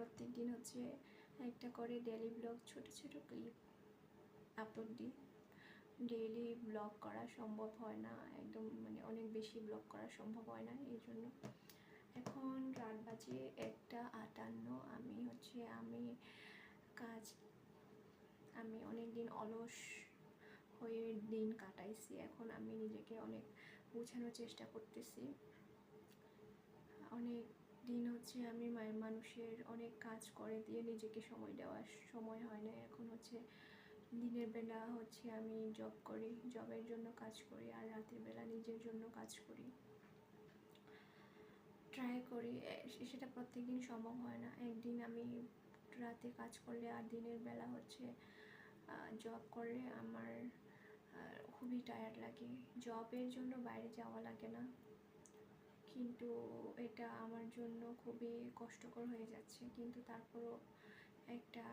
প্রত্যেক দিন হচ্ছে একটা করে ডেইলি ব্লগ ছোট ছোট ক্লিপ আপলোড দিই। ডেইলি ব্লগ করা সম্ভব হয় না, একদম মানে অনেক বেশি ব্লগ করা সম্ভব হয় না। এই জন্য এখন রাত বাজে 1:58। আমি অনেক দিন অলস হয়ে দিন কাটাইছি। এখন আমি নিজেকে অনেক বোঝানোর চেষ্টা করতেছি। অনেক দিন হচ্ছে আমি মানুষের অনেক কাজ করে দিয়ে নিজেকে সময় দেওয়ার সময় হয় না। এখন হচ্ছে দিনের বেলা হচ্ছে আমি জব করি, জবের জন্য কাজ করি, আর রাতের বেলা নিজের জন্য কাজ করি, ট্রাই করি। সেটা প্রত্যেক দিন সম্ভব হয় না। একদিন আমি রাতে কাজ করলে আর দিনের বেলা হচ্ছে জব করে আমার খুবই টায়ার্ড লাগে। জবের জন্য বাইরে যাওয়া লাগে না, কিন্তু এটা আমার জন্য খুবই কষ্টকর হয়ে যাচ্ছে। কিন্তু তারপরও একটা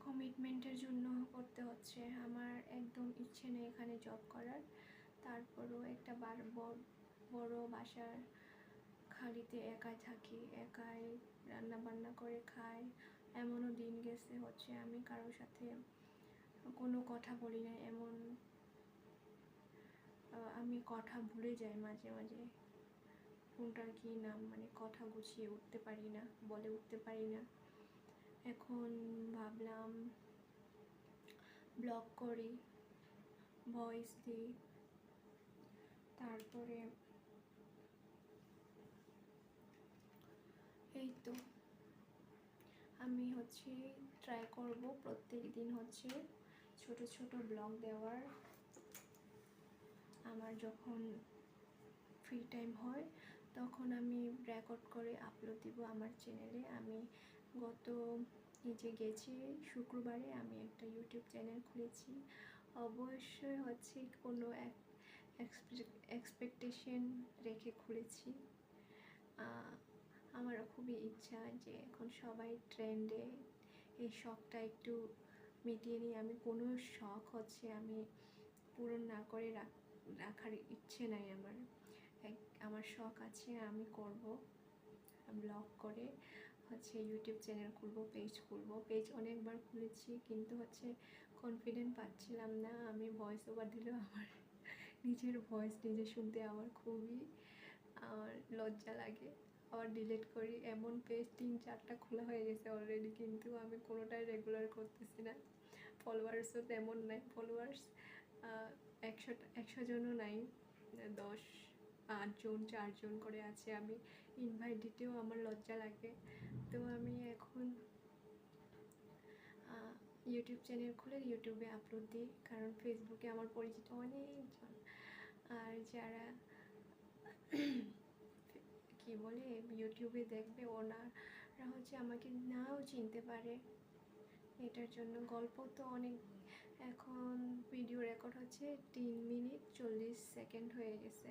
কমিটমেন্টের জন্য করতে হচ্ছে। আমার একদম ইচ্ছে নেই এখানে জব করার, তারপরও একটা বড় বাসার খালিতে একাই থাকি, একাই রান্না বান্না করে খাই। এমনও দিন গেছে হচ্ছে আমি কারোর সাথে কোনো কথা বলি না, এমন আমি কথা ভুলে যাই মাঝে মাঝে, কোনটার কী নাম, মানে কথা গুছিয়ে উঠতে পারি না, বলে উঠতে পারি না। এখন ভাবলাম ব্লগ করি, ভয়েস দিই, তারপরে এই তো আমি হচ্ছে ট্রাই করব প্রত্যেক দিন হচ্ছে ছোট ছোট ব্লগ দেওয়ার। আমার যখন ফ্রি টাইম হয় তখন আমি রেকর্ড করে আপলোড দিব আমার চ্যানেলে। আমি নিজে গেছি শুক্রবারে আমি একটা ইউটিউব চ্যানেল খুলেছি। অবশ্যই হচ্ছে কোনো এক্সপেকটেশন রেখে খুলেছি। আমার খুবই ইচ্ছা যে এখন সবাই ট্রেন্ডে, এই শখটা একটু মিটিয়ে নিই। আমি কোনো শখ হচ্ছে আমি পূরণ না করে রাখার ইচ্ছে নাই আমার। আমার শখ আছে, আমি করব ব্লগ করে হচ্ছে ইউটিউব চ্যানেল খুলব, পেজ খুলব। পেজ অনেকবার খুলেছি কিন্তু হচ্ছে কনফিডেন্ট পাচ্ছিলাম না। আমি ভয়েস ওভার দিলেও আমার নিজের ভয়েস নিজে শুনতে আমার খুবই লজ্জা লাগে, আবার ডিলিট করি। এমন পেজ 3-4টা খোলা হয়ে গেছে অলরেডি, কিন্তু আমি কোনোটাই রেগুলার করতেছি না। ফলোয়ার্সও তেমন নাই, ফলোয়ার্স 100 জনও নাই, 8জন 4জন করে আছে। আমি ইনভাইট দিতেও আমার লজ্জা লাগে। তো আমি এখন ইউটিউব চ্যানেল খুলে ইউটিউবে আপলোড দিই, কারণ ফেসবুকে আমার পরিচিত অনেকজন, আর যারা কি বলে ইউটিউবে দেখবে ওনারা হচ্ছে আমাকে নাও চিনতে পারে। এটার জন্য গল্প তো অনেক, এখন ভিডিও রেকর্ড হচ্ছে 3 মিনিট 40 সেকেন্ড হয়ে গেছে।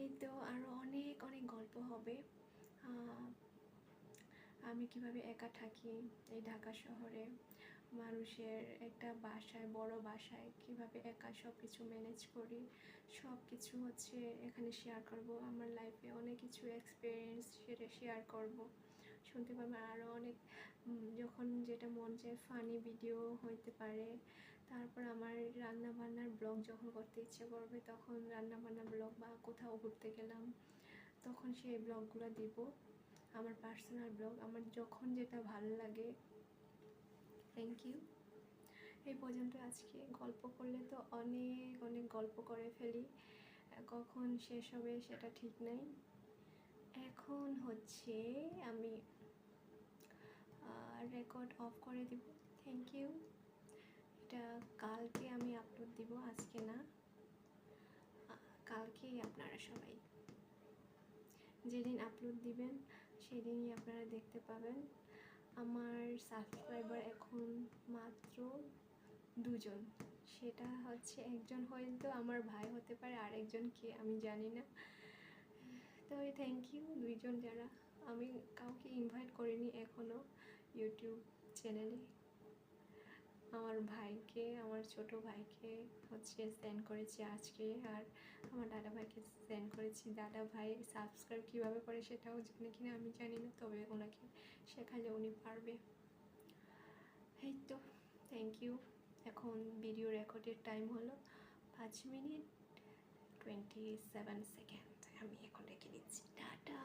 এই তো আরও অনেক অনেক গল্প হবে। আমি কিভাবে একা থাকি এই ঢাকা শহরে, মানুষের একটা বাসায়, বড় বাসায় কিভাবে একা সব কিছু ম্যানেজ করি, সব কিছু হচ্ছে এখানে শেয়ার করব। আমার লাইফে অনেক কিছু এক্সপিরিয়েন্স সেটা শেয়ার করব, শুনতে পাবেন। আরও অনেক যখন যেটা মন চায় ফানি ভিডিও হইতে পারে। তারপর আমার রান্না বান্নার ব্লগ যখন করতে ইচ্ছে করবে তখন রান্না বান্নার ব্লগ, বা কোথাও ঘুরতে গেলাম তখন সেই ব্লগগুলো দিব। আমার পার্সোনাল ব্লগ, আমার যখন যেটা ভালো লাগে। Thank you. এই পর্যন্ত আজকে। গল্প করলে তো অনেক অনেক গল্প করে ফেলি, কখন শেষ হবে সেটা ঠিক নাই। এখন হচ্ছে আমি রেকর্ড অফ করে দিব। Thank you. এটা কালকে আমি আপলোড দিব, আজকে না, কালকেই। আপনারা সবাই যেদিন আপলোড দিবেন সেদিনই আপনারা দেখতে পাবেন। আমার সাবস্ক্রাইবার এখন মাত্র 2জন। সেটা হচ্ছে একজন হয়তো আমার ভাই হতে পারে, আর একজন কে আমি জানি না। তো থ্যাংক ইউ 2জন যারা। আমি কাউকে ইনভাইট করিনি এখনও ইউটিউব চ্যানেলে। আমার ভাইকে, আমার ছোট ভাইকে হচ্ছে সেন্ড করেছি আজকে, আর আমার দাদা ভাইকে সেন্ড করেছি। দাদা ভাই সাবস্ক্রাইব কীভাবে করে সেটাও জানে কিনা আমি জানি না, তবে ওনাকে শেখালে উনি পারবে। এই তো, থ্যাংক ইউ। এখন ভিডিও রেকর্ডের টাইম হলো 5 মিনিট 27 সেকেন্ড। আমি এখন রেখে দিচ্ছি, টাটা।